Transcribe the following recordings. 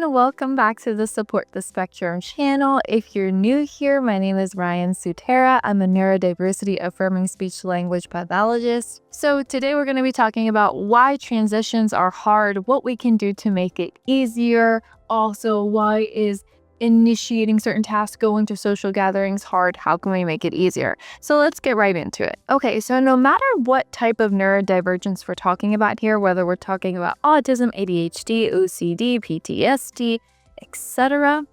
everyone, welcome back to the Support the Spectrum channel. If you're new here, my name is Ryann Sutera. I'm a neurodiversity affirming speech language pathologist. So today we're going to be talking about why transitions are hard, what we can do to make it easier. Also, why is initiating certain tasks, going to social gatherings hard? How can we make it easier? So let's get right into it. Okay, so no matter what type of neurodivergence we're talking about here, whether we're talking about autism, ADHD, OCD, PTSD, etc.,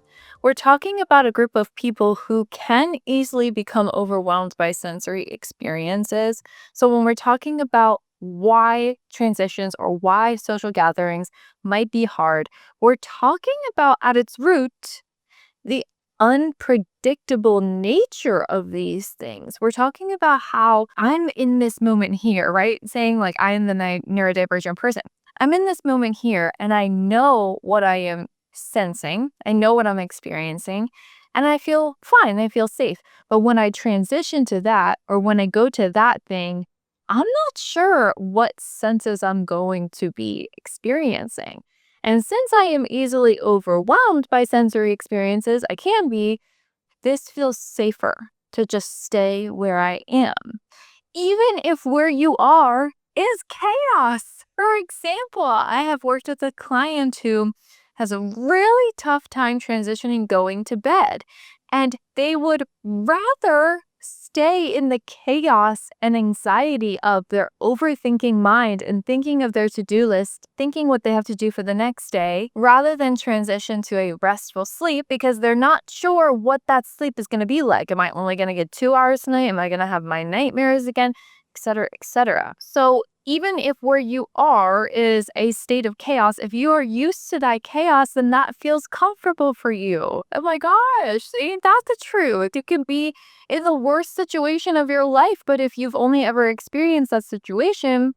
we're talking about a group of people who can easily become overwhelmed by sensory experiences. So when we're talking about why transitions or why social gatherings might be hard, we're talking about at its root the unpredictable nature of these things. We're talking about how I'm in this moment here, right? Saying like I am the neurodivergent person. I'm in this moment here and I know what I am sensing. I know what I'm experiencing and I feel fine. I feel safe. But when I transition to that or when I go to that thing, I'm not sure what senses I'm going to be experiencing. And since I am easily overwhelmed by sensory experiences, this feels safer to just stay where I am. Even if where you are is chaos. For example, I have worked with a client who has a really tough time transitioning going to bed, and they would rather stay in the chaos and anxiety of their overthinking mind and thinking of their to-do list, thinking what they have to do for the next day, rather than transition to a restful sleep because they're not sure what that sleep is going to be like. Am I only going to get 2 hours tonight? Am I going to have my nightmares again? Etc., etc. So even if where you are is a state of chaos, if you are used to that chaos, then that feels comfortable for you. Oh my gosh, ain't that the truth? You can be in the worst situation of your life, but if you've only ever experienced that situation,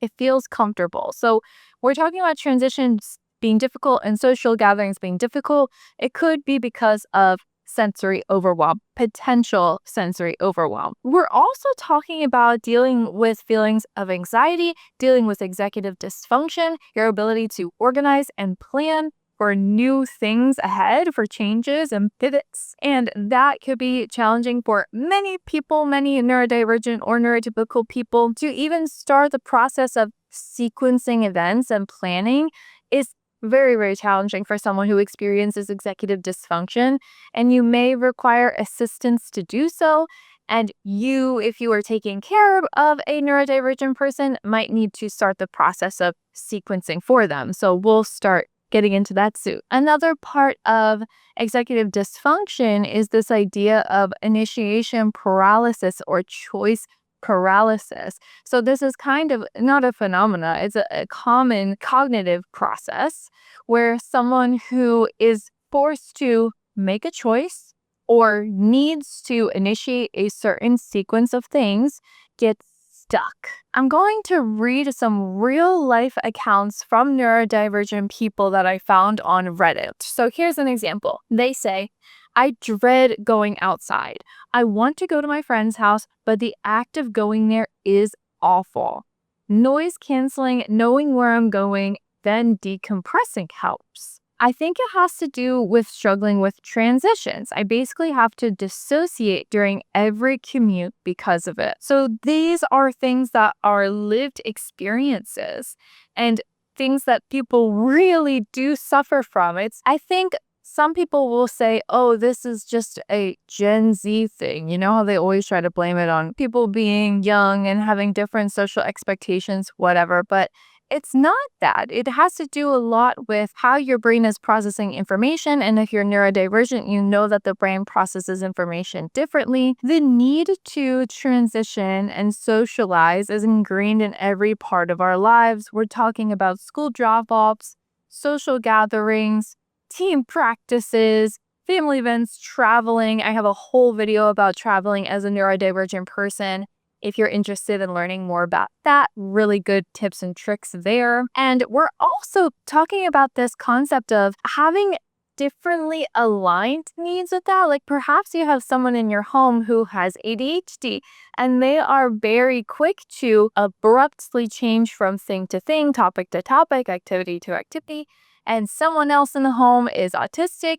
it feels comfortable. So we're talking about transitions being difficult and social gatherings being difficult. It could be because of sensory overwhelm, potential sensory overwhelm. We're also talking about dealing with feelings of anxiety, dealing with executive dysfunction, your ability to organize and plan for new things ahead, for changes and pivots. And that could be challenging for many people, many neurodivergent or neurotypical people. To even start the process of sequencing events and planning is very, very challenging for someone who experiences executive dysfunction, and you may require assistance to do so. And you, if you are taking care of a neurodivergent person, might need to start the process of sequencing for them. So we'll start getting into that soon. Another part of executive dysfunction is this idea of initiation paralysis or choice paralysis. So this is kind of not a phenomena, it's a common cognitive process where someone who is forced to make a choice or needs to initiate a certain sequence of things gets stuck. I'm going to read some real life accounts from neurodivergent people that I found on Reddit. So here's an example. They say, I dread going outside. I want to go to my friend's house, but the act of going there is awful. Noise canceling, knowing where I'm going, then decompressing helps. I think it has to do with struggling with transitions. I basically have to dissociate during every commute because of it. So these are things that are lived experiences and things that people really do suffer from. I think some people will say, oh, this is just a Gen Z thing. You know how they always try to blame it on people being young and having different social expectations, whatever. But it's not that. It has to do a lot with how your brain is processing information. And if you're neurodivergent, you know that the brain processes information differently. The need to transition and socialize is ingrained in every part of our lives. We're talking about school drop-offs, social gatherings, team practices, family events, traveling. I have a whole video about traveling as a neurodivergent person. If you're interested in learning more about that, really good tips and tricks there. And we're also talking about this concept of having differently aligned needs with that. Like perhaps you have someone in your home who has ADHD and they are very quick to abruptly change from thing to thing, topic to topic, activity to activity. and someone else in the home is autistic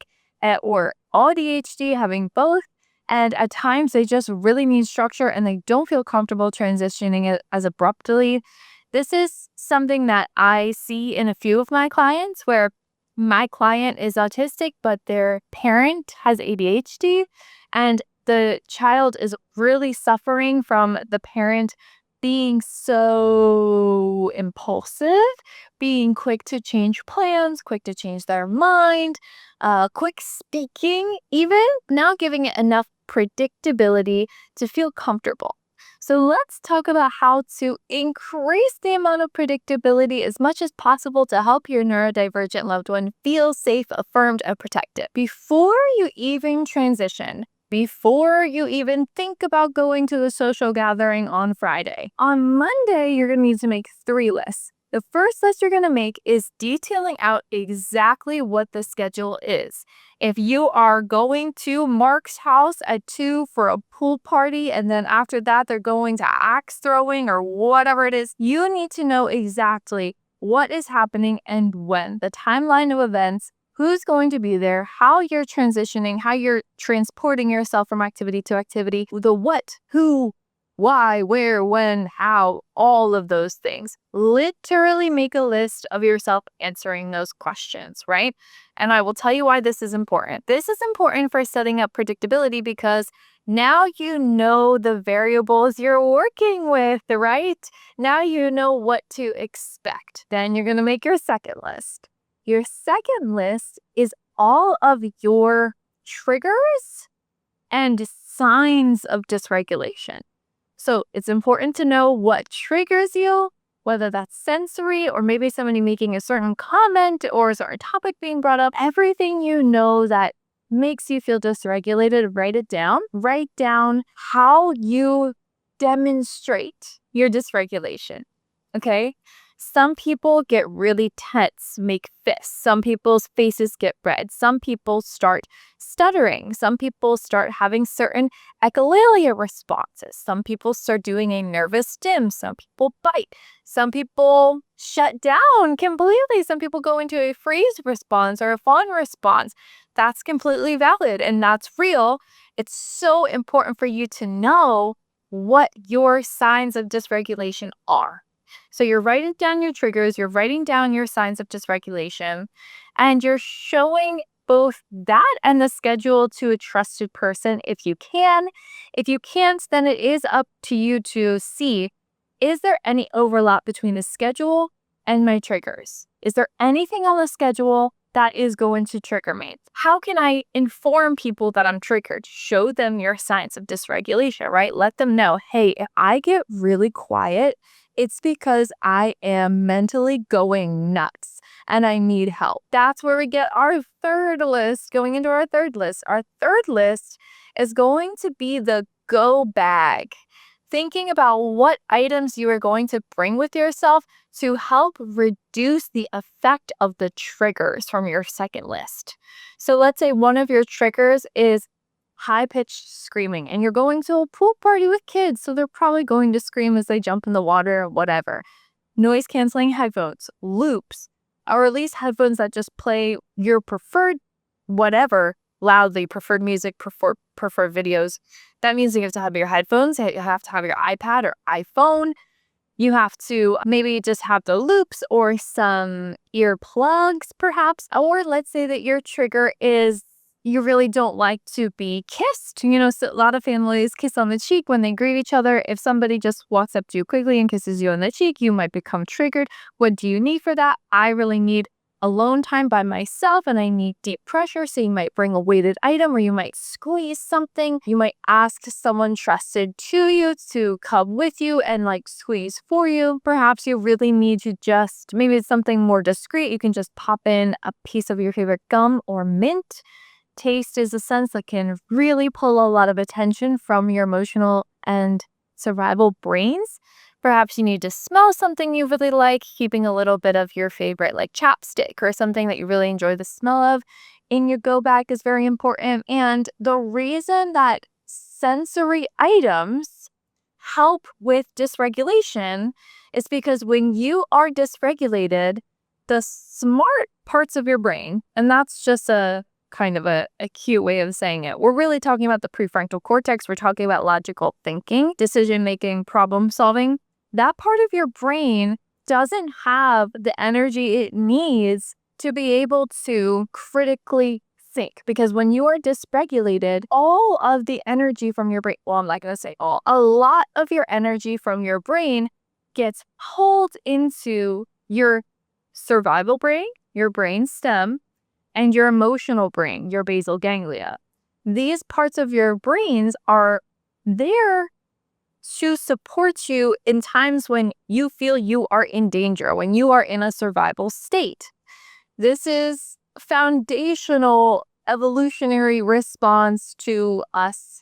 or ADHD, having both. And at times they just really need structure and they don't feel comfortable transitioning it as abruptly. This is something that I see in a few of my clients where my client is autistic, but their parent has ADHD, and the child is really suffering from the parent being so impulsive, being quick to change plans, quick to change their mind, quick speaking, even not giving it enough predictability to feel comfortable. So let's talk about how to increase the amount of predictability as much as possible to help your neurodivergent loved one feel safe, affirmed, and protected. Before you even transition, before you even think about going to the social gathering on Friday, on Monday, you're going to need to make 3 lists. The first list you're going to make is detailing out exactly what the schedule is. If you are going to Mark's house at 2 for a pool party, and then after that they're going to axe throwing or whatever it is, you need to know exactly what is happening and when, the timeline of events, who's going to be there, how you're transitioning, how you're transporting yourself from activity to activity, the what, who, why, where, when, how, all of those things. Literally make a list of yourself answering those questions, right? And I will tell you why this is important. This is important for setting up predictability because now you know the variables you're working with, right? Now you know what to expect. Then you're going to make your second list. Your second list is all of your triggers and signs of dysregulation. So it's important to know what triggers you, whether that's sensory or maybe somebody making a certain comment or a certain topic being brought up. Everything you know that makes you feel dysregulated, write it down. Write down how you demonstrate your dysregulation. Okay? Some people get really tense, make fists. Some people's faces get red. Some people start stuttering. Some people start having certain echolalia responses. Some people start doing a nervous stim. Some people bite. Some people shut down completely. Some people go into a freeze response or a fawn response. That's completely valid and that's real. It's so important for you to know what your signs of dysregulation are. So you're writing down your triggers, you're writing down your signs of dysregulation, and you're showing both that and the schedule to a trusted person if you can. If you can't, then it is up to you to see, is there any overlap between the schedule and my triggers? Is there anything on the schedule that is going to trigger me? How can I inform people that I'm triggered? Show them your signs of dysregulation, right? Let them know, hey, if I get really quiet, it's because I am mentally going nuts and I need help. That's where we get our third list, going into our third list. Our third list is going to be the go bag. Thinking about what items you are going to bring with yourself to help reduce the effect of the triggers from your second list. So let's say one of your triggers is high-pitched screaming and you're going to a pool party with kids, so they're probably going to scream as they jump in the water or whatever. Noise-canceling headphones, loops, or at least headphones that just play your preferred whatever loudly, preferred music, preferred videos. That means you have to have your headphones, you have to have your iPad or iPhone. You have to maybe just have the loops or some earplugs perhaps. Or let's say that your trigger is you really don't like to be kissed. So a lot of families kiss on the cheek when they greet each other. If somebody just walks up to you quickly and kisses you on the cheek, you might become triggered. What do you need for that? I really need alone time by myself and I need deep pressure. So you might bring a weighted item or you might squeeze something. You might ask someone trusted to you to come with you and squeeze for you. Perhaps you really need to maybe it's something more discreet. You can just pop in a piece of your favorite gum or mint. Taste is a sense that can really pull a lot of attention from your emotional and survival brains. Perhaps you need to smell something you really like, keeping a little bit of your favorite chapstick or something that you really enjoy the smell of in your go bag is very important. And the reason that sensory items help with dysregulation is because when you are dysregulated, the smart parts of your brain, and that's just a kind of a cute way of saying it. We're really talking about the prefrontal cortex. We're talking about logical thinking, decision making, problem solving. That part of your brain doesn't have the energy it needs to be able to critically think, because when you are dysregulated, all of the energy from your brain, well, I'm not going to say all, a lot of your energy from your brain gets pulled into your survival brain, your brain stem, and your emotional brain, your basal ganglia. These parts of your brains are there to support you in times when you feel you are in danger, when you are in a survival state. This is foundational evolutionary response to us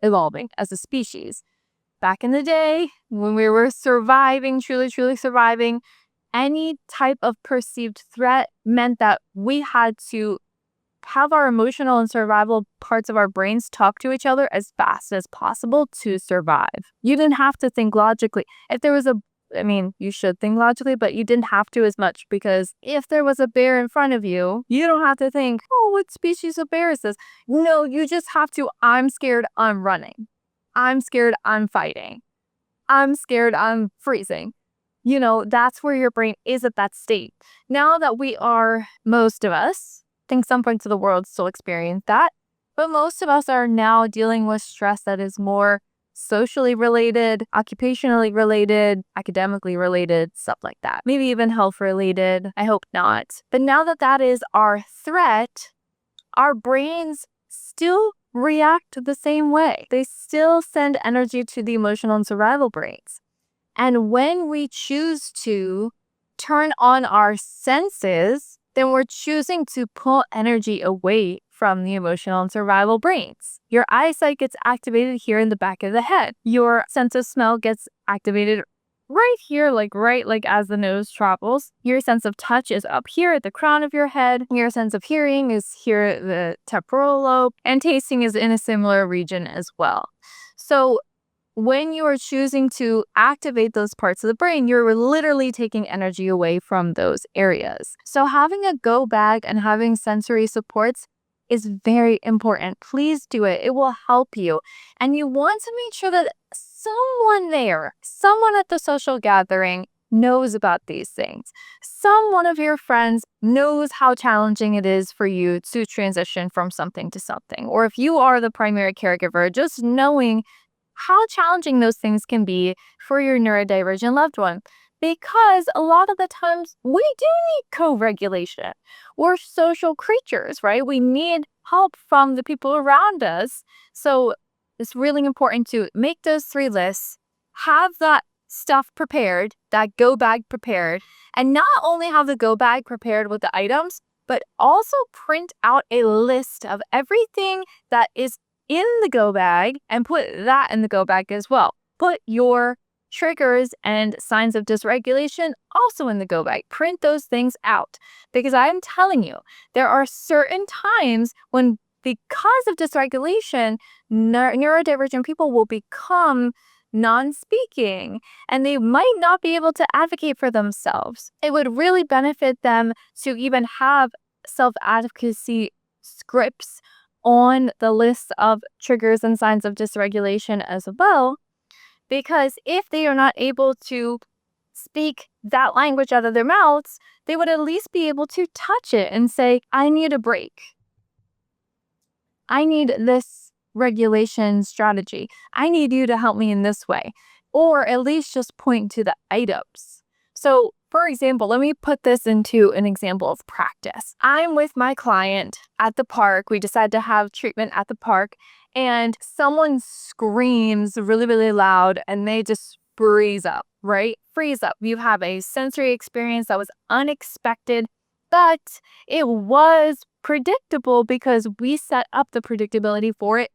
evolving as a species. Back in the day, when we were surviving, truly surviving, any type of perceived threat meant that we had to have our emotional and survival parts of our brains talk to each other as fast as possible to survive. You didn't have to think logically. If there was you should think logically, but you didn't have to as much, because if there was a bear in front of you, you don't have to think, oh, what species of bear is this? No, you just have to, I'm scared, I'm running. I'm scared, I'm fighting. I'm scared, I'm freezing. That's where your brain is at that state. Now that we are, most of us, I think some parts of the world still experience that, but most of us are now dealing with stress that is more socially related, occupationally related, academically related, stuff like that. Maybe even health related. I hope not. But now that that is our threat, our brains still react the same way. They still send energy to the emotional and survival brains. And when we choose to turn on our senses, then we're choosing to pull energy away from the emotional and survival brains. Your eyesight gets activated here in the back of the head. Your sense of smell gets activated right here, like as the nose travels. Your sense of touch is up here at the crown of your head. Your sense of hearing is here at the temporal lobe, and tasting is in a similar region as well. So when you are choosing to activate those parts of the brain, you're literally taking energy away from those areas. So having a go bag and having sensory supports is very important. Please do it. It will help you. And you want to make sure that someone at the social gathering knows about these things. One of your friends knows how challenging it is for you to transition from something to something. Or if you are the primary caregiver, just knowing how challenging those things can be for your neurodivergent loved one. Because a lot of the times we do need co-regulation. We're social creatures, right? We need help from the people around us. So it's really important to make those 3 lists, have that stuff prepared, that go bag prepared, and not only have the go bag prepared with the items, but also print out a list of everything that is in the go bag and put that in the go bag as well. Put your triggers and signs of dysregulation also in the go bag. Print those things out, because I'm telling you, there are certain times when, because of dysregulation, neurodivergent people will become non-speaking and they might not be able to advocate for themselves. It would really benefit them to even have self-advocacy scripts on the list of triggers and signs of dysregulation as well, because if they are not able to speak that language out of their mouths, they would at least be able to touch it and say, I need a break. I need this regulation strategy. I need you to help me in this way. Or at least just point to the items. So, for example, let me put this into an example of practice. I'm with my client at the park. We decide to have treatment at the park, and someone screams really, really loud, and they just freeze up, right? Freeze up. You have a sensory experience that was unexpected, but it was predictable because we set up the predictability for it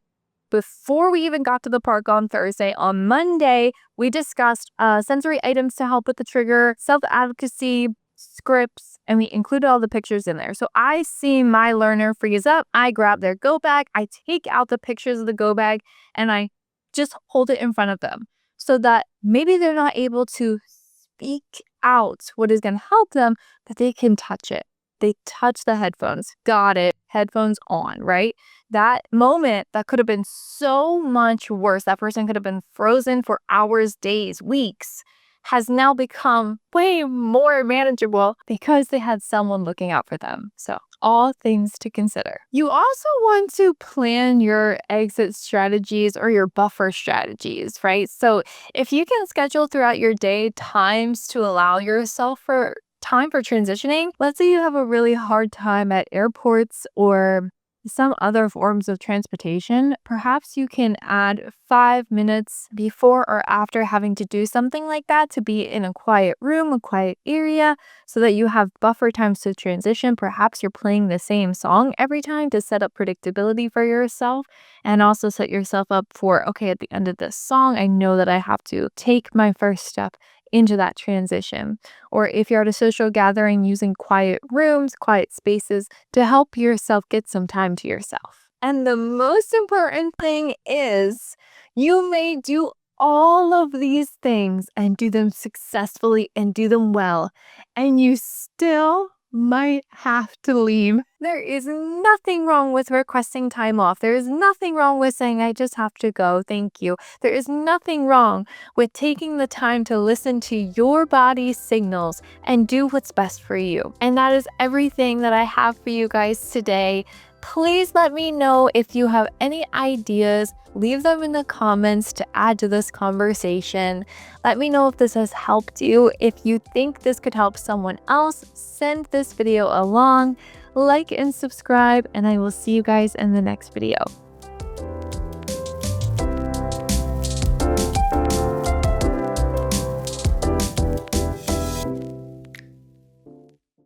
before we even got to the park on Thursday. On Monday, we discussed sensory items to help with the trigger, self-advocacy, scripts, and we included all the pictures in there. So I see my learner freeze up. I grab their go bag. I take out the pictures of the go bag and I just hold it in front of them so that maybe they're not able to speak out what is going to help them, that they can touch it. They touch the headphones. Got it. Headphones on, right? That moment that could have been so much worse. That person could have been frozen for hours, days, weeks, has now become way more manageable because they had someone looking out for them. So all things to consider. You also want to plan your exit strategies or your buffer strategies, right? So if you can schedule throughout your day times to allow yourself for time for transitioning, let's say you have a really hard time at airports or some other forms of transportation, perhaps you can add 5 minutes before or after having to do something like that to be in a quiet room, a quiet area, so that you have buffer times to transition. Perhaps you're playing the same song every time to set up predictability for yourself and also set yourself up for, okay, at the end of this song, I know that I have to take my first step into that transition. Or if you're at a social gathering, using quiet rooms, quiet spaces to help yourself get some time to yourself. And the most important thing is you may do all of these things and do them successfully and do them well, and you still might have to leave. There is nothing wrong with requesting time off. There is nothing wrong with saying, I just have to go, thank you. There is nothing wrong with taking the time to listen to your body's signals and do what's best for you. And that is everything that I have for you guys today. Please let me know if you have any ideas. Leave them in the comments to add to this conversation. Let me know if this has helped you. If you think this could help someone else, send this video along, like and subscribe, and I will see you guys in the next video.